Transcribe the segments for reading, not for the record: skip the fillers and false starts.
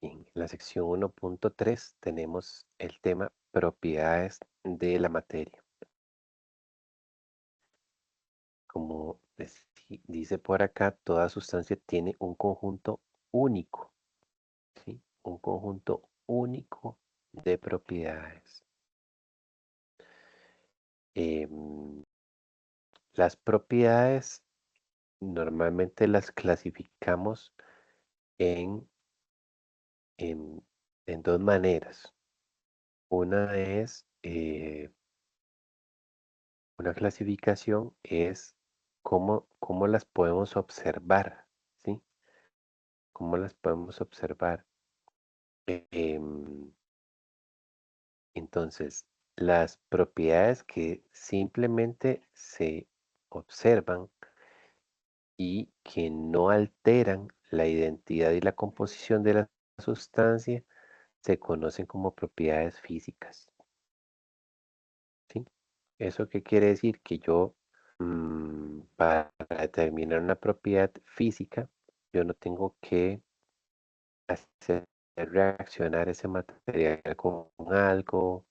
En la sección 1.3 tenemos el tema propiedades de la materia. Como dice por acá, toda sustancia tiene un conjunto único, ¿sí? Un conjunto único de propiedades. Las propiedades normalmente las clasificamos en, en, en dos maneras. Una es, una clasificación es cómo las podemos observar, ¿sí? ¿Cómo las podemos observar? Em, entonces, las propiedades que simplemente se observan y que no alteran la identidad y la composición de la sustancia se conocen como propiedades físicas, ¿sí? ¿Eso qué quiere decir? Que yo, para determinar una propiedad física, yo no tengo que hacer reaccionar ese material con algo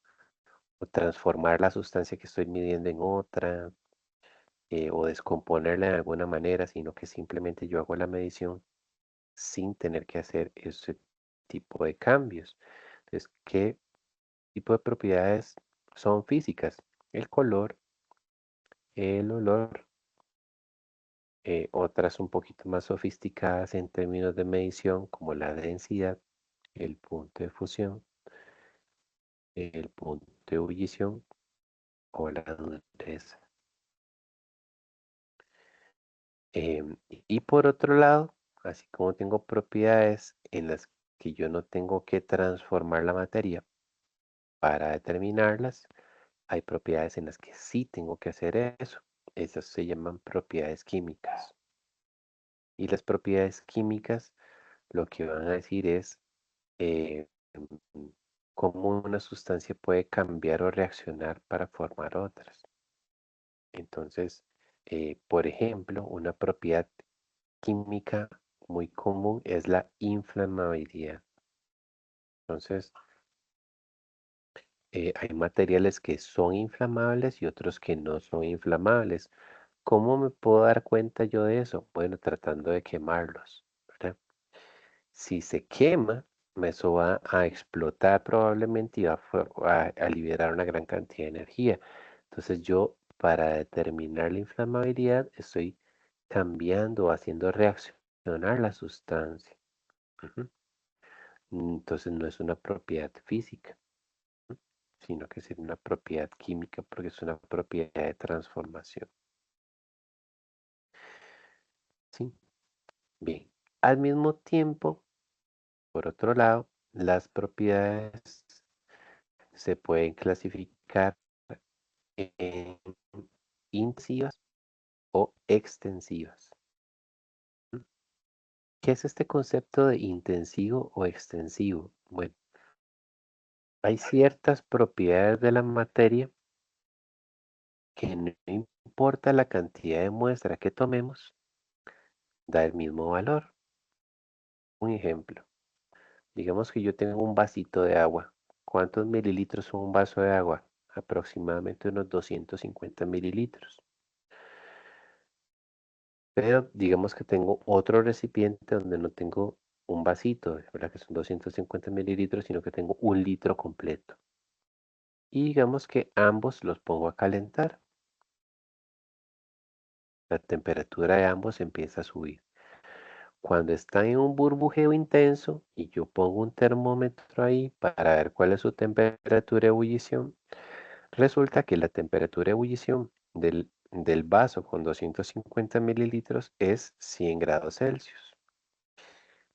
o transformar la sustancia que estoy midiendo en otra o descomponerla de alguna manera, sino que simplemente yo hago la medición sin tener que hacer ese tipo de cambios. Entonces, ¿qué tipo de propiedades son físicas? El color, el olor, otras un poquito más sofisticadas en términos de medición, como la densidad, el punto de fusión, el punto de ebullición o la dureza. Y por otro lado, así como tengo propiedades en las que yo no tengo que transformar la materia para determinarlas, hay propiedades en las que sí tengo que hacer eso. Esas se llaman propiedades químicas. Y las propiedades químicas lo que van a decir es eh, mm, cómo una sustancia puede cambiar o reaccionar para formar otras. Entonces, por ejemplo, una propiedad química muy común es la inflamabilidad. Entonces, hay materiales que son inflamables y otros que no son inflamables. ¿Cómo me puedo dar cuenta yo de eso? Bueno, tratando de quemarlos, ¿verdad? Si se quema, eso va a explotar probablemente y va a liberar una gran cantidad de energía. Entonces yo, para determinar la inflamabilidad, estoy cambiando, haciendo reaccionar la sustancia. Ujú. Entonces no es una propiedad física, ¿no? Sino que es una propiedad química porque es una propiedad de transformación. ¿Sí? Bien. Al mismo tiempo, por otro lado, las propiedades se pueden clasificar en intensivas o extensivas. ¿Mm? ¿Qué es este concepto de intensivo o extensivo? Bueno, hay ciertas propiedades de la materia que no importa la cantidad de muestra que tomemos, da el mismo valor. Un ejemplo, digamos que yo tengo un vasito de agua. ¿Cuántos mililitros son un vaso de agua? Aproximadamente unos 250 mililitros. Pero digamos que tengo otro recipiente donde no tengo un vasito, ¿verdad? Que son 250 mililitros, sino que tengo un litro completo. Y digamos que ambos los pongo a calentar. La temperatura de ambos empieza a subir. Cuando está en un burbujeo intenso y yo pongo un termómetro ahí para ver cuál es su temperatura de ebullición, resulta que la temperatura de ebullición del vaso con 250 mililitros es 100 grados Celsius.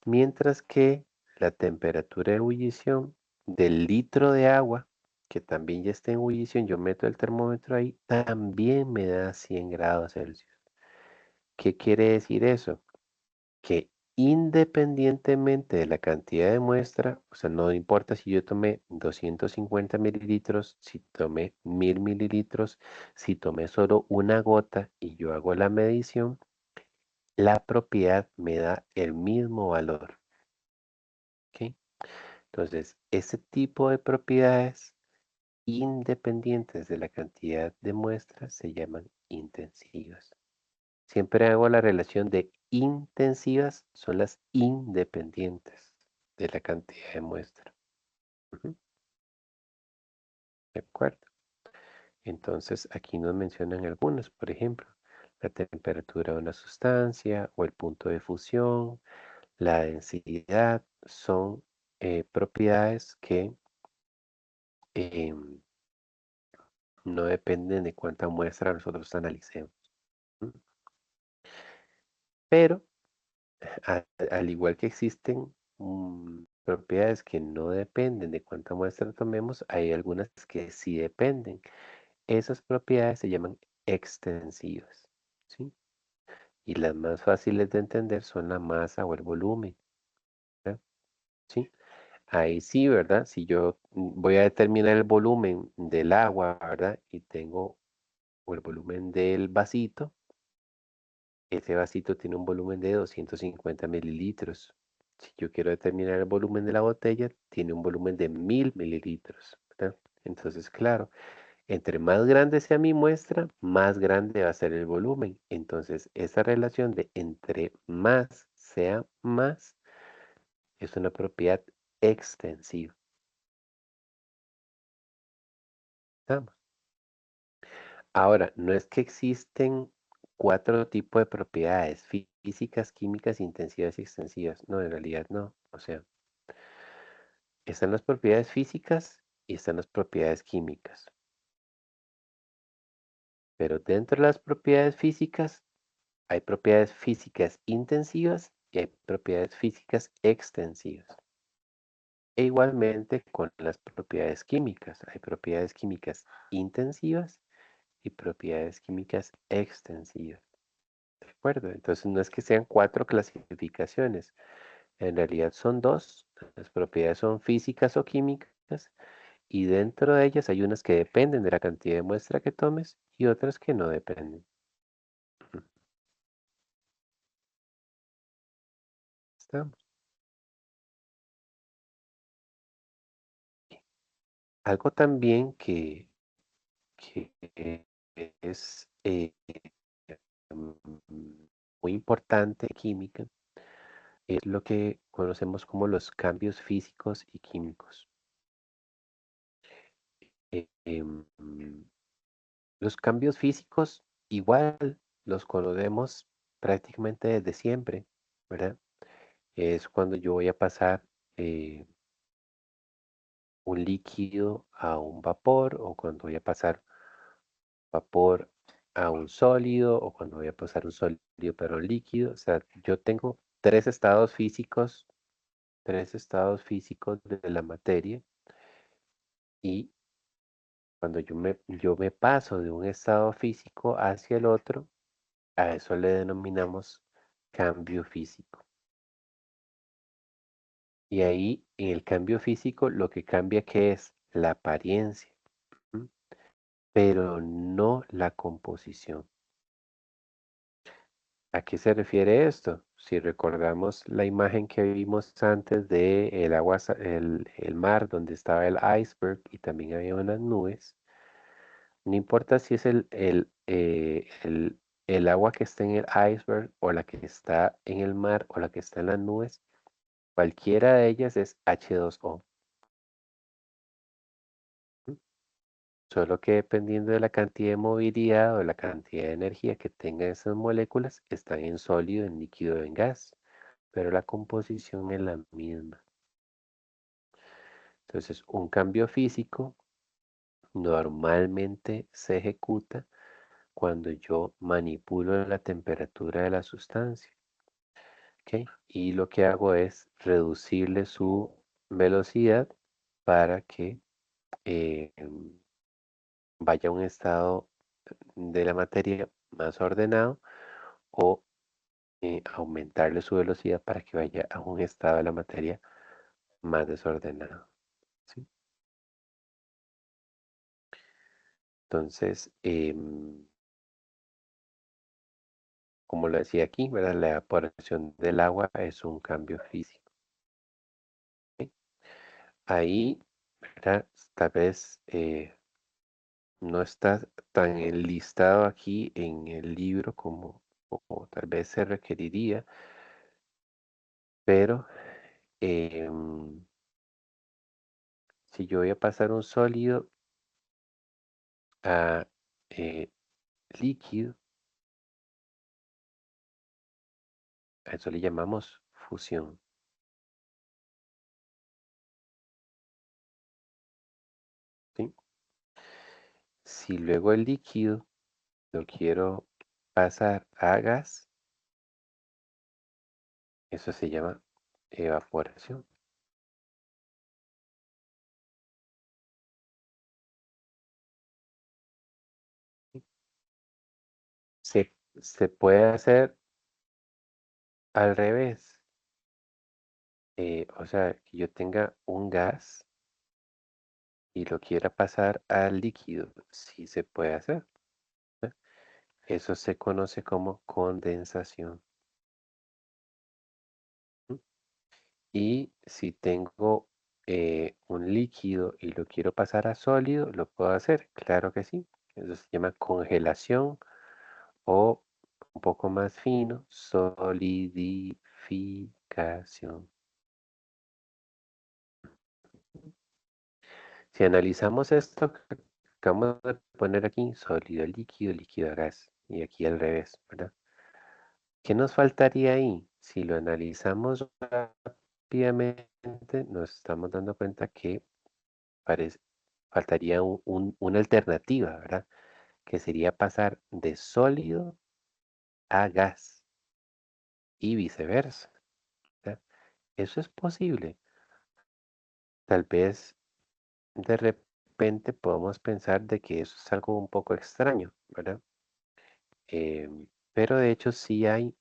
Mientras que la temperatura de ebullición del litro de agua, que también ya está en ebullición, yo meto el termómetro ahí, también me da 100 grados Celsius. ¿Qué quiere decir eso? Que independientemente de la cantidad de muestra, o sea, no importa si yo tomé 250 mililitros, si tomé 1000 mililitros, si tomé solo una gota y yo hago la medición, la propiedad me da el mismo valor. ¿Ok? Entonces, ese tipo de propiedades independientes de la cantidad de muestras se llaman intensivas. Siempre hago la relación de intensivas son las independientes de la cantidad de muestra. Ujú, ¿de acuerdo? Entonces, aquí nos mencionan algunas, por ejemplo, la temperatura de una sustancia o el punto de fusión, la densidad, son propiedades que em, no dependen de cuánta muestra nosotros analicemos. ¿Mm? Pero, al igual que existen propiedades que no dependen de cuánta muestra tomemos, hay algunas que sí dependen. Esas propiedades se llaman extensivas, ¿sí? Y las más fáciles de entender son la masa o el volumen, ¿verdad? ¿Sí? Ahí sí, ¿verdad? Si yo voy a determinar el volumen del agua, ¿verdad? Y tengo o el volumen del vasito, ese vasito tiene un volumen de 250 mililitros. Si yo quiero determinar el volumen de la botella, tiene un volumen de 1000 mililitros, ¿verdad? Entonces, claro, entre más grande sea mi muestra, más grande va a ser el volumen. Entonces, esa relación de entre más sea más es una propiedad extensiva. ¿Estamos? Ahora, no es que existen cuatro tipos de propiedades, físicas, químicas, intensivas y extensivas. No, en realidad no. O sea, están las propiedades físicas y están las propiedades químicas. Pero dentro de las propiedades físicas hay propiedades físicas intensivas y hay propiedades físicas extensivas. E igualmente con las propiedades químicas. Hay propiedades químicas intensivas y propiedades químicas extensivas. ¿De acuerdo? Entonces no es que sean cuatro clasificaciones. En realidad son dos. Las propiedades son físicas o químicas y dentro de ellas hay unas que dependen de la cantidad de muestra que tomes y otras que no dependen. Ujú. ¿Estamos? Algo también que es mm, muy importante en química es lo que conocemos como los cambios físicos y químicos. Eh, em, los cambios físicos igual los conocemos prácticamente desde siempre, ¿verdad? Es cuando yo voy a pasar eh, un líquido a un vapor o cuando voy a pasar vapor a un sólido o cuando voy a pasar un sólido para un líquido. O sea, yo tengo tres estados físicos de la materia y cuando yo me paso de un estado físico hacia el otro, a eso le denominamos cambio físico. Y ahí en el cambio físico lo que cambia que es la apariencia, ¿m? Pero no la composición. ¿A qué se refiere esto? Si recordamos la imagen que vimos antes de el agua, el mar donde estaba el iceberg y también había unas nubes, no importa si es el agua que está en el iceberg o la que está en el mar o la que está en las nubes, cualquiera de ellas es H2O. ¿M? Solo que dependiendo de la cantidad de movilidad o de la cantidad de energía que tengan esas moléculas, están en sólido, en líquido o en gas, pero la composición es la misma. Entonces, un cambio físico normalmente se ejecuta cuando yo manipulo la temperatura de la sustancia, ¿ok? Y lo que hago es reducirle su velocidad para que eh, vaya a un estado de la materia más ordenado o aumentarle su velocidad para que vaya a un estado de la materia más desordenado, ¿sí? Entonces, como lo decía aquí, ¿verdad? La evaporación del agua es un cambio físico, ¿sí? Ahí, ¿verdad? Tal vez no está tan enlistado aquí en el libro como tal vez se requeriría, pero em, si yo voy a pasar un sólido a eh, líquido, a eso le llamamos fusión, ¿sí? Si luego el líquido lo quiero pasar a gas, eso se llama evaporación. Se, se puede hacer al revés, o sea, que yo tenga un gas y lo quiera pasar al líquido, sí se puede hacer, ¿eh? Eso se conoce como condensación. ¿M? Y si tengo un líquido y lo quiero pasar a sólido, ¿lo puedo hacer? Claro que sí. Eso se llama congelación o un poco más fino, solidificación. Si analizamos esto que acabamos de poner aquí, sólido, líquido, líquido a gas, y aquí al revés, ¿verdad? ¿Qué nos faltaría ahí? Si lo analizamos rápidamente, nos estamos dando cuenta que parece, faltaría una alternativa, ¿verdad? Que sería pasar de sólido a gas y viceversa, ¿verdad? Eso es posible. Tal vez de repente podamos pensar de que eso es algo un poco extraño, ¿verdad? Pero de hecho sí hay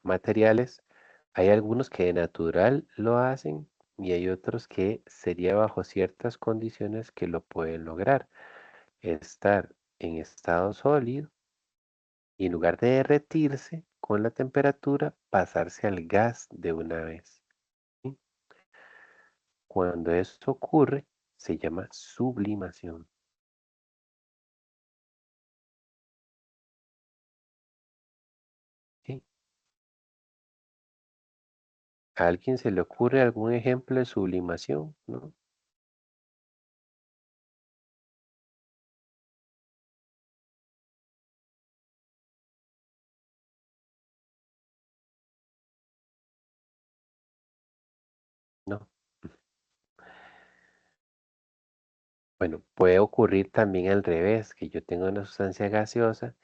materiales, hay algunos que de natural lo hacen y hay otros que sería bajo ciertas condiciones que lo pueden lograr. Estar en estado sólido y en lugar de derretirse con la temperatura, pasarse al gas de una vez, ¿sí? Cuando esto ocurre, se llama sublimación, ¿sí? ¿A alguien se le ocurre algún ejemplo de sublimación? ¿No? No. Bueno, puede ocurrir también al revés, que yo tengo una sustancia gaseosa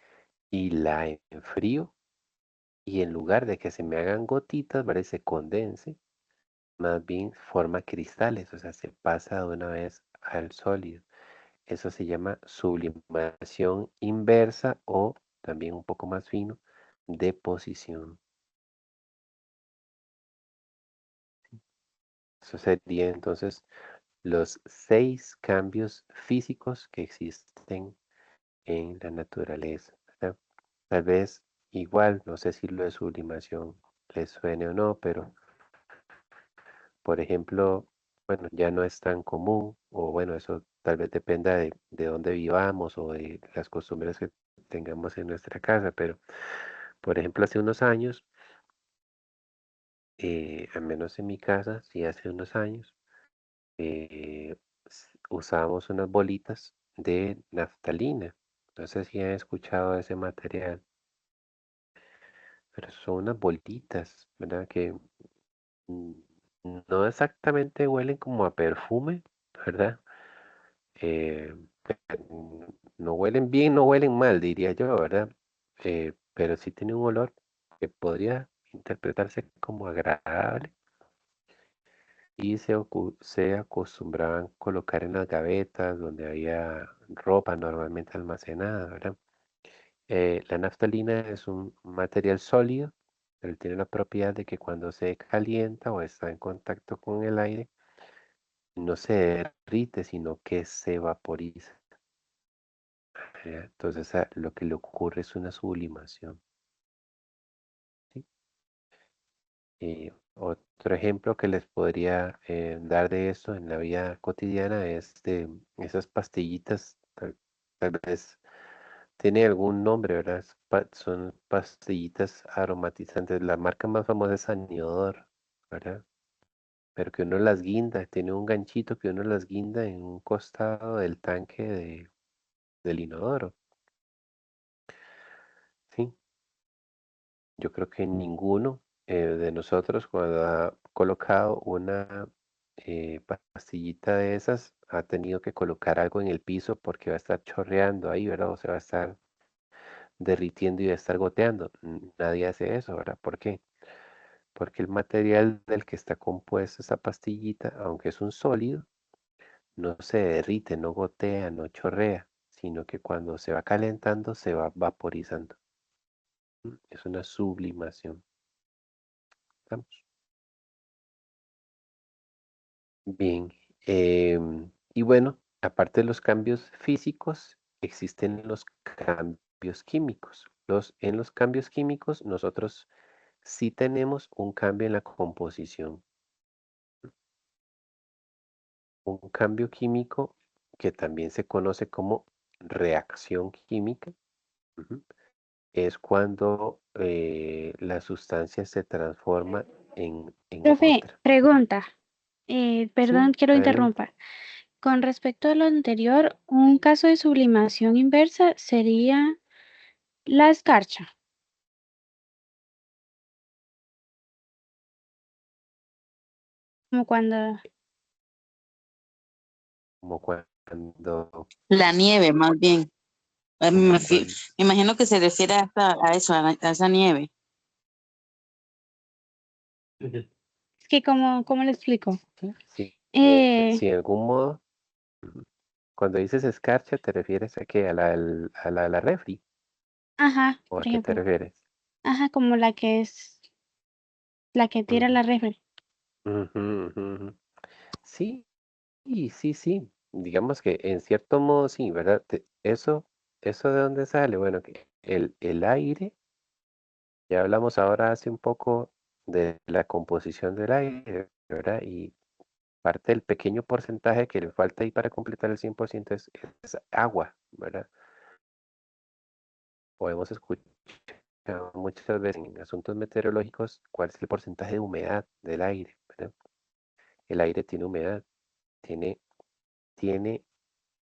y la enfrío y en lugar de que se me hagan gotitas, ¿verdad? Y se condense, más bien forma cristales, o sea, se pasa de una vez al sólido. Eso se llama sublimación inversa o también un poco más fino, deposición. Eso sería entonces los 6 cambios físicos que existen en la naturaleza, ¿verdad? Tal vez igual, no sé si lo de sublimación les suene o no, pero por ejemplo, bueno, ya no es tan común, o bueno, eso tal vez dependa de dónde vivamos o de las costumbres que tengamos en nuestra casa, pero por ejemplo, hace unos años, al menos en mi casa, sí, hace unos años, usábamos unas bolitas de naftalina. No sé si han escuchado de ese material, pero son unas bolitas, ¿verdad? Que mm, no exactamente huelen como a perfume, ¿verdad? Eh, no huelen bien, no huelen mal, diría yo, ¿verdad? Pero sí tiene un olor que podría interpretarse como agradable y se acostumbraban colocar en las gavetas donde había ropa normalmente almacenada, ¿verdad? La naftalina es un material sólido, pero tiene la propiedad de que cuando se calienta o está en contacto con el aire, no se derrite, sino que se vaporiza. Entonces lo que le ocurre es una sublimación, ¿sí? Otro ejemplo que les podría dar de esto en la vida cotidiana es de esas pastillitas, tal vez tiene algún nombre, ¿verdad? Son pastillitas aromatizantes. La marca más famosa es Aniodor, ¿verdad? Pero que uno las guinda, tiene un ganchito que uno las guinda en un costado del tanque del inodoro. Sí, yo creo que ninguno de nosotros cuando ha colocado una pastillita de esas ha tenido que colocar algo en el piso porque va a estar chorreando ahí, ¿verdad? O se va a estar derritiendo y va a estar goteando. Nadie hace eso, ¿verdad? ¿Por qué? Porque el material del que está compuesta esa pastillita, aunque es un sólido, no se derrite, no gotea, no chorrea, sino que cuando se va calentando se va vaporizando. Es una sublimación. ¿Estamos? Bien. Y bueno, aparte de los cambios físicos, existen los cambios químicos. En los cambios químicos nosotros sí tenemos un cambio en la composición, un cambio químico que también se conoce como reacción química. Ujú. Es cuando la sustancia se transforma en Profe, otra. pregunta. Sí, Perdón, quiero adelante. interrumpir. Con respecto a lo anterior, un caso de sublimación inversa sería la escarcha, como cuando, Como cuando, La nieve, más bien. como cuando, Me imagino que se refiere a eso, a esa nieve. es que ¿cómo le explico? sí, sí, Eh, sí, en algún modo, ujú. Cuando dices escarcha, ¿te refieres a qué? ¿A la refri? ajá, ¿O a por qué te ejemplo, refieres? ajá, como la que es, la que tira Ujú, la refri. ujú, ujú, ujú. Sí, y sí, sí. Digamos que en cierto modo sí, ¿verdad? ¿Eso de dónde sale? Bueno, que el aire, ya hablamos ahora hace un poco de la composición del aire, ¿verdad? Y parte del pequeño porcentaje que le falta ahí para completar el 100% es agua, ¿verdad? Podemos escuchar muchas veces en asuntos meteorológicos cuál es el porcentaje de humedad del aire, ¿verdad? El aire tiene humedad, tiene, tiene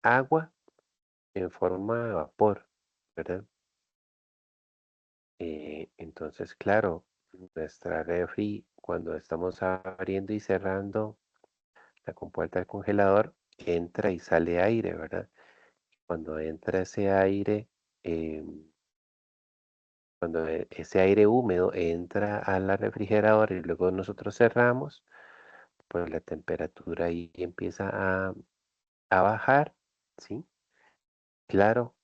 agua en forma de vapor, ¿verdad? Entonces, claro, nuestra refri, cuando estamos abriendo y cerrando la compuerta del congelador, entra y sale aire, ¿verdad? Cuando entra ese aire, cuando ese aire húmedo entra a la refrigeradora y luego nosotros cerramos, pues la temperatura ahí empieza a bajar, ¿sí? Claro,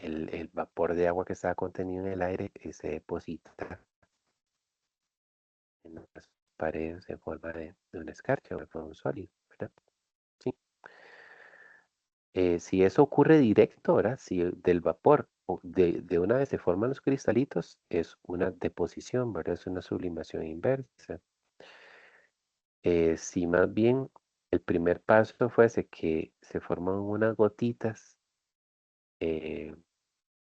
el vapor de agua que estaba contenido en el aire se deposita en las paredes en forma de una escarcha o de un sólido, ¿verdad? Sí. Si eso ocurre directo, ¿verdad? Si del vapor o de una vez se forman los cristalitos, es una deposición, ¿verdad? Es una sublimación inversa. Si más bien el primer paso fuese que se forman unas gotitas eh,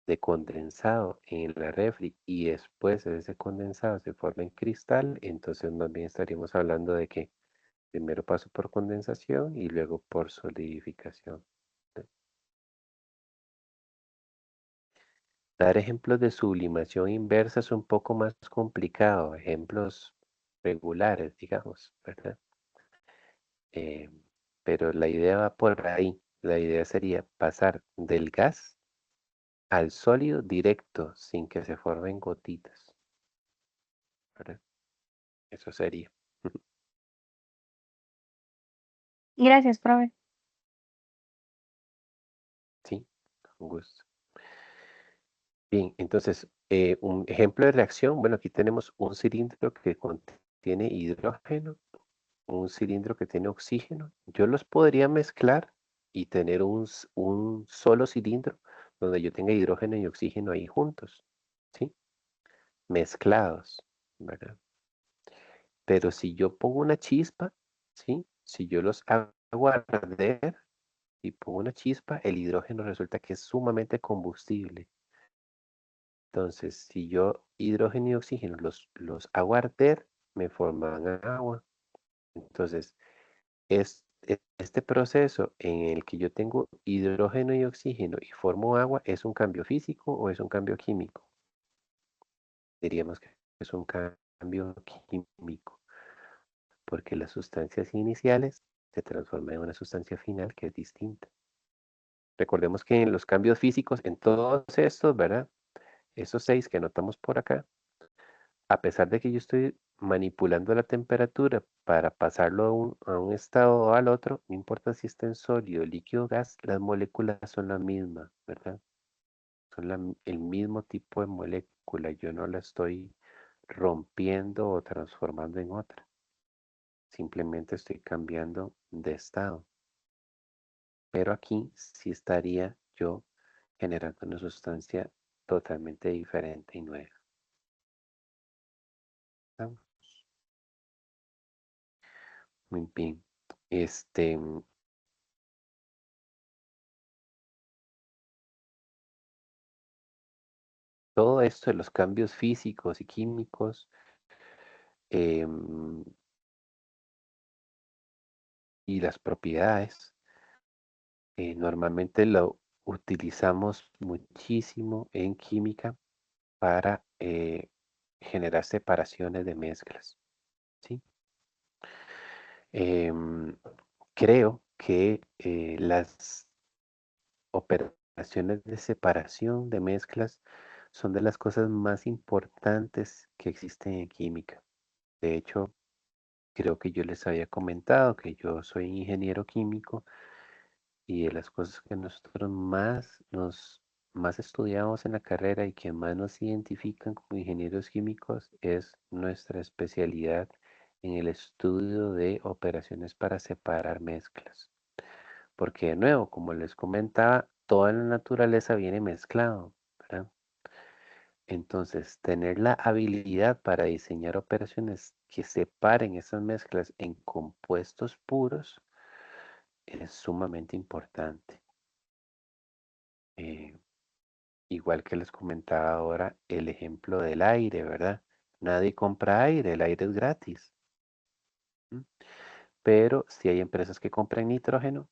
de condensado en la refri y después de ese condensado se forma en cristal, entonces más bien estaríamos hablando de que primero paso por condensación y luego por solidificación. Dar ejemplos de sublimación inversa es un poco más complicado, ejemplos regulares, digamos, ¿verdad? Eh, pero la idea va por ahí. La idea sería pasar del gas al sólido directo sin que se formen gotitas, ¿verdad? Eso sería. Gracias, profe. Sí, con gusto. Bien, entonces, un ejemplo de reacción, bueno, aquí tenemos un cilindro que contiene hidrógeno, un cilindro que tiene oxígeno. Yo los podría mezclar y tener un solo cilindro donde yo tenga hidrógeno y oxígeno ahí juntos. ¿sí? Mezclados, ¿verdad? Pero si yo pongo una chispa, ¿sí? Si yo los hago arder y pongo una chispa, el hidrógeno resulta que es sumamente combustible. Entonces, si yo hidrógeno y oxígeno los hago arder, me forman agua. Entonces, este proceso en el que yo tengo hidrógeno y oxígeno y formo agua, ¿es un cambio físico o es un cambio químico? Diríamos que es un cambio químico, porque las sustancias iniciales se transforman en una sustancia final que es distinta. Recordemos que en los cambios físicos, en todos estos, ¿verdad? Esos 6 que anotamos por acá, a pesar de que yo estoy manipulando la temperatura para pasarlo a un estado o al otro, no importa si está en sólido, líquido o gas, las moléculas son la misma, ¿verdad? Son el mismo tipo de molécula, yo no la estoy rompiendo o transformando en otra. Simplemente estoy cambiando de estado. Pero aquí sí estaría yo generando una sustancia totalmente diferente y nueva. ¿No? Muy bien. Todo esto de los cambios físicos y químicos em, y las propiedades, normalmente lo utilizamos muchísimo en química para generar separaciones de mezclas, ¿sí? Em, Creo que las operaciones de separación de mezclas son de las cosas más importantes que existen en química. De hecho, creo que yo les había comentado que yo soy ingeniero químico y de las cosas que nosotros más estudiamos en la carrera y que más nos identifican como ingenieros químicos es nuestra especialidad en el estudio de operaciones para separar mezclas. Porque de nuevo, como les comentaba, toda la naturaleza viene mezclado, ¿verdad? Entonces, tener la habilidad para diseñar operaciones que separen esas mezclas en compuestos puros es sumamente importante. Eh, Igual que les comentaba ahora el ejemplo del aire, ¿verdad? Nadie compra aire, el aire es gratis. ¿M? Pero si hay empresas que compran nitrógeno,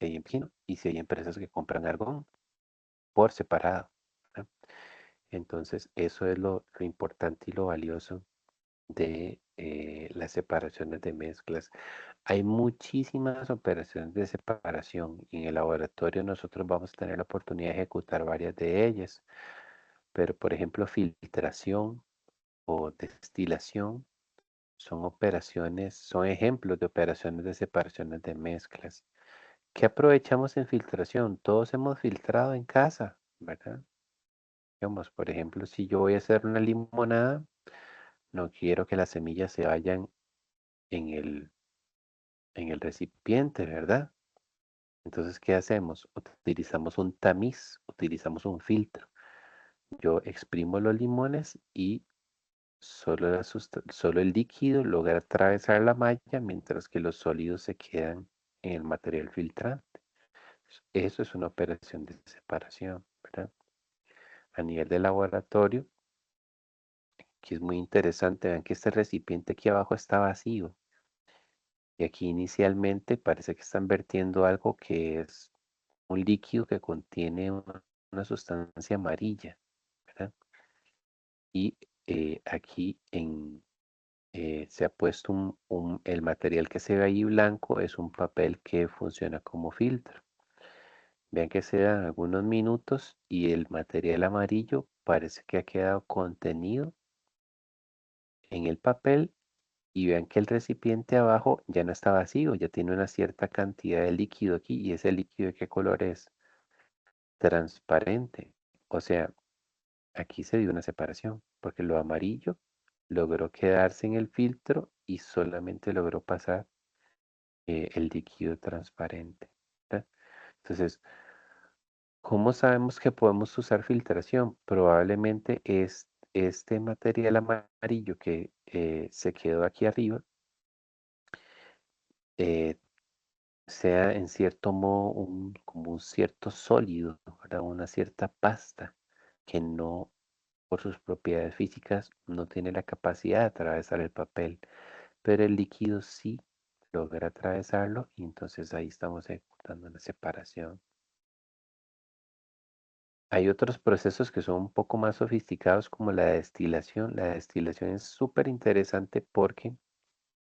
si hay oxígeno, y si hay empresas que compran argón por separado, ¿verdad? Entonces, eso es lo importante y lo valioso de las separaciones de mezclas. Hay muchísimas operaciones de separación y en el laboratorio nosotros vamos a tener la oportunidad de ejecutar varias de ellas. Pero, por ejemplo, filtración o destilación son ejemplos de operaciones de separaciones de mezclas. ¿Qué aprovechamos en filtración? Todos hemos filtrado en casa, ¿verdad? Digamos, por ejemplo, si yo voy a hacer una limonada, no quiero que las semillas se vayan en el recipiente, ¿verdad? Entonces, ¿qué hacemos? Utilizamos un tamiz, utilizamos un filtro. Yo exprimo los limones y solo el líquido logra atravesar la malla, mientras que los sólidos se quedan en el material filtrante. Eso es una operación de separación, ¿verdad? A nivel de laboratorio, que es muy interesante, vean que este recipiente aquí abajo está vacío. Y aquí inicialmente parece que están vertiendo algo que es un líquido que contiene una sustancia amarilla, ¿verdad? Y aquí se ha puesto el material que se ve ahí blanco, es un papel que funciona como filtro. Vean que se dan algunos minutos y el material amarillo parece que ha quedado contenido en el papel y vean que el recipiente abajo ya no está vacío, ya tiene una cierta cantidad de líquido aquí y ese líquido de qué color es transparente. O sea, aquí se dio una separación porque lo amarillo logró quedarse en el filtro y solamente logró pasar el líquido transparente, ¿verdad? Entonces, ¿Cómo sabemos que podemos usar filtración? Probablemente es este material amarillo que se quedó aquí arriba eh, sea en cierto modo como un cierto sólido, ¿verdad? Una cierta pasta que no, por sus propiedades físicas, no tiene la capacidad de atravesar el papel, pero el líquido sí logra atravesarlo y entonces ahí estamos ejecutando la separación. Hay otros procesos que son un poco más sofisticados como la destilación. La destilación es súper interesante porque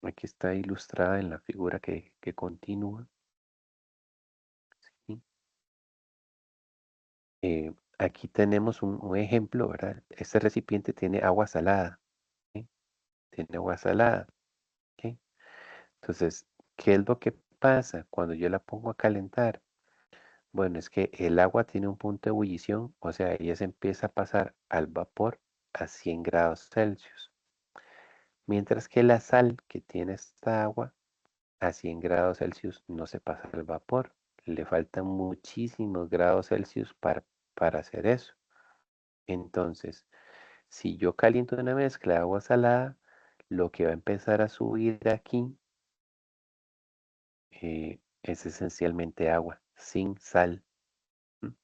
aquí está ilustrada en la figura que continúa. ¿Sí? Aquí tenemos un ejemplo, ¿verdad? Este recipiente tiene agua salada, ¿sí? Tiene agua salada, ¿ok? Entonces, ¿qué es lo que pasa cuando yo la pongo a calentar? Bueno, es que el agua tiene un punto de ebullición, o sea, ella se empieza a pasar al vapor a 100 grados Celsius. Mientras que la sal que tiene esta agua a 100 grados Celsius no se pasa al vapor. Le faltan muchísimos grados Celsius para hacer eso. Entonces, si yo caliento una mezcla de agua salada, lo que va a empezar a subir aquí es esencialmente agua, sin sal. ¿M?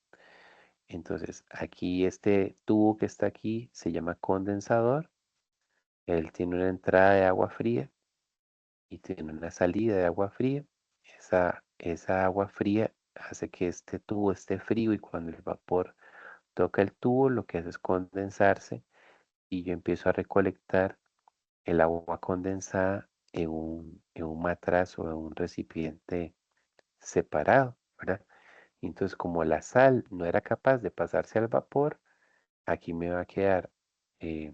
Entonces, aquí este tubo que está aquí se llama condensador. Él tiene una entrada de agua fría y tiene una salida de agua fría. Esa agua fría hace que este tubo esté frío y cuando el vapor toca el tubo, lo que hace es condensarse y yo empiezo a recolectar el agua condensada en un matraz o en un recipiente separado, ¿verdad? Entonces, como la sal no era capaz de pasarse al vapor, aquí me va a quedar eh,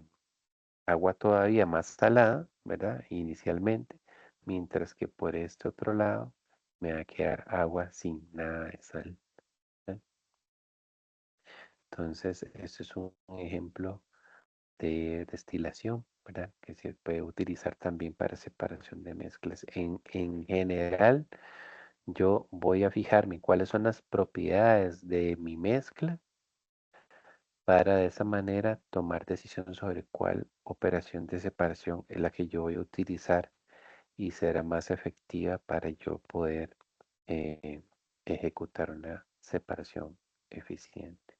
agua todavía más salada, ¿verdad? Inicialmente, mientras que por este otro lado me va a quedar agua sin nada de sal. ¿Eh? Entonces, este es un ejemplo de destilación, ¿verdad? Que se puede utilizar también para separación de mezclas. En general, yo voy a fijarme cuáles son las propiedades de mi mezcla para de esa manera tomar decisión sobre cuál operación de separación es la que yo voy a utilizar y será más efectiva para yo poder eh, ejecutar una separación eficiente.